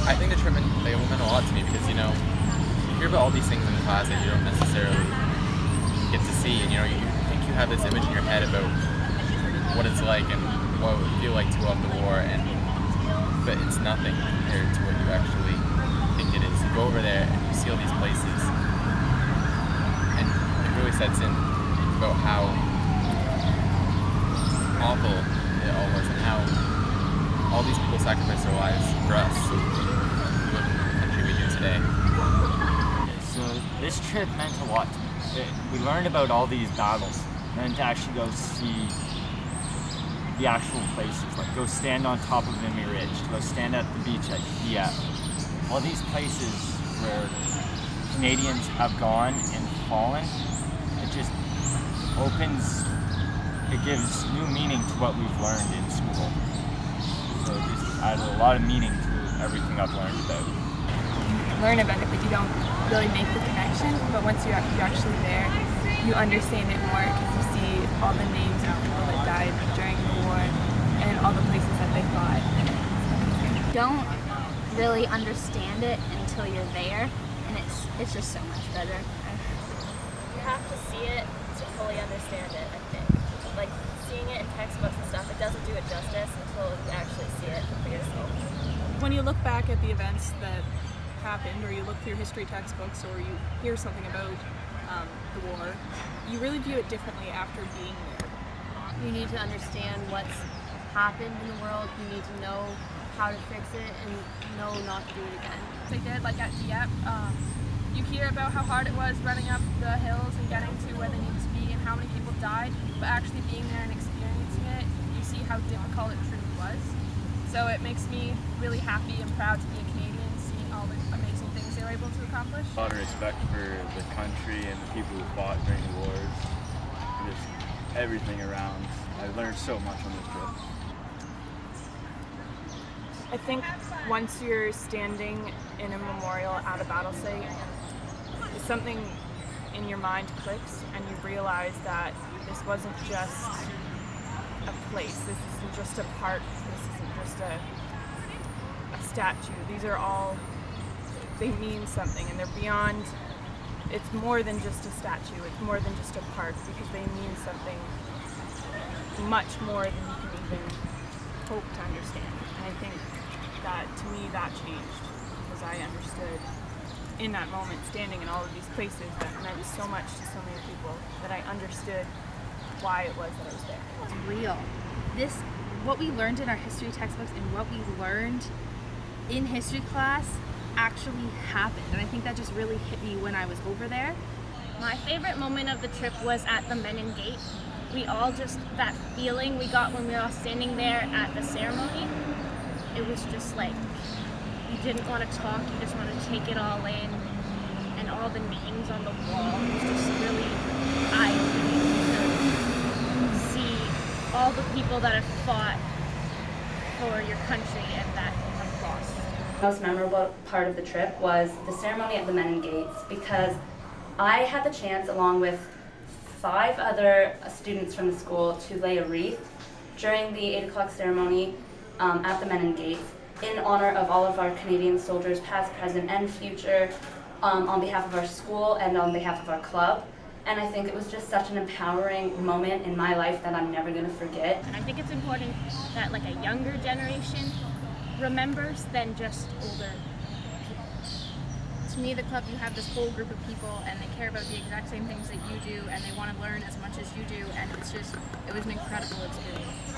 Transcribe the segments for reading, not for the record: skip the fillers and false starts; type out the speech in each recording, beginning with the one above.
I think the trip meant a lot to me because, you hear about all these things in class that you don't necessarily get to see, and, you think you have this image in your head about what it's like and what it would feel like to go off the war, but it's nothing compared to what you actually think it is. You go over there and you see all these places, and it really sets in about how awful it all was and how all these people sacrificed their lives for us to live in the country we do today. So this trip meant a lot to me. We learned about all these battles, and then to actually go see the actual places, like go stand on top of Vimy Ridge, to go stand at the beach at Dieppe. All these places where Canadians have gone and fallen, it just it gives new meaning to what we've learned in school. So this added a lot of meaning to everything I've learned about. Learn about it, but you don't really make the connection. But once you're actually there, you understand it more because you see all the names of people that died during the war and all the places that they fought. Don't really understand it until you're there, and it's just so much better. You have to see it to fully understand it, I think. Like, seeing it in textbooks and stuff, it doesn't do it justice until you actually see it for yourself. When you look back at the events that happened, or you look through history textbooks, or you hear something about the war, you really view it differently after being there. You need to understand what's happened in the world. You need to know how to fix it and know not to do it again. They did, like at Dieppe, you hear about how hard it was running up the hills and getting to where they needed to be and how many people died, but actually being there and experiencing it, you see how difficult it truly was. So it makes me really happy and proud to be a Canadian, seeing all the amazing things they were able to accomplish. A lot of respect for the country and the people who fought during the wars, and just everything around. I learned so much on this trip. I think once you're standing in a memorial at a battle site, something in your mind clicks and you realize that this wasn't just a place, this isn't just a park, this isn't just a statue. These are all, they mean something, and they're beyond, it's more than just a statue, it's more than just a park, because they mean something much more than you can even hope to understand. And I think that, to me, that changed, because I understood in that moment, standing in all of these places that meant so much to so many people, that I understood why it was that I was there. It's real. What we learned in our history textbooks and what we learned in history class actually happened. And I think that just really hit me when I was over there. My favorite moment of the trip was at the Menin Gate. We all just, that feeling we got when we were all standing there at the ceremony, it was just like, you didn't want to talk, you just want to take it all in, and all the names on the wall. It was just really eye-opening to see all the people that have fought for your country and that have lost. The most memorable part of the trip was the ceremony at the Menin Gates, because I had the chance, along with 5 other students from the school, to lay a wreath during the 8 o'clock ceremony at the Menin Gates, in honor of all of our Canadian soldiers, past, present, and future, on behalf of our school and on behalf of our club. And I think it was just such an empowering moment in my life that I'm never going to forget. And I think it's important that like a younger generation remembers than just older people. To me, the club, you have this whole group of people and they care about the exact same things that you do and they want to learn as much as you do, and it was an incredible experience.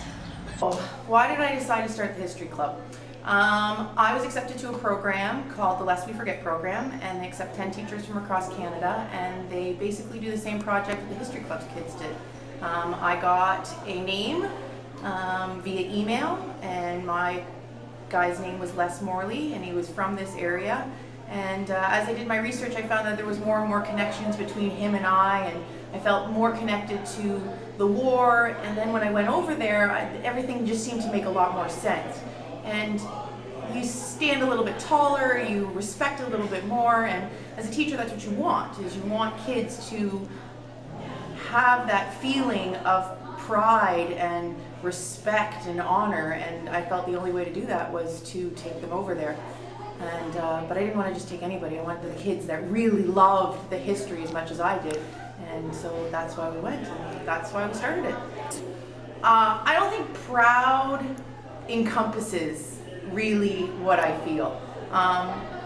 Why did I decide to start the History Club? I was accepted to a program called the Lest We Forget program, and they accept 10 teachers from across Canada, and they basically do the same project that the History Club's kids did. I got a name via email, and my guy's name was Les Morley, and he was from this area. And as I did my research, I found that there was more and more connections between him and I felt more connected to the war. And then when I went over there, everything just seemed to make a lot more sense. And you stand a little bit taller, you respect a little bit more, and as a teacher, that's what you want, is you want kids to have that feeling of pride and respect and honor, and I felt the only way to do that was to take them over there. And but I didn't want to just take anybody. I wanted the kids that really loved the history as much as I did, and so that's why we went. And that's why we started it. I don't think proud encompasses really what I feel.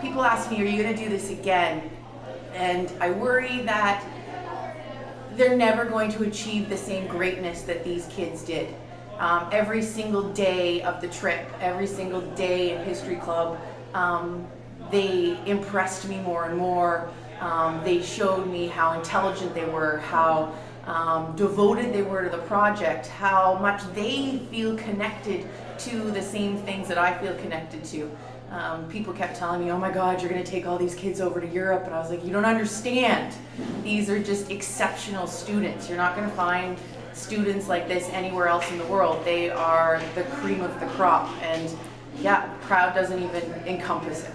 People ask me, "Are you going to do this again?" And I worry that they're never going to achieve the same greatness that these kids did. Every single day of the trip, every single day in History Club, they impressed me more and more. They showed me how intelligent they were, how devoted they were to the project, how much they feel connected to the same things that I feel connected to. People kept telling me, "Oh my God, you're going to take all these kids over to Europe," and I was like, "You don't understand. These are just exceptional students. You're not going to find students like this anywhere else in the world. They are the cream of the crop," and yeah, proud doesn't even encompass it.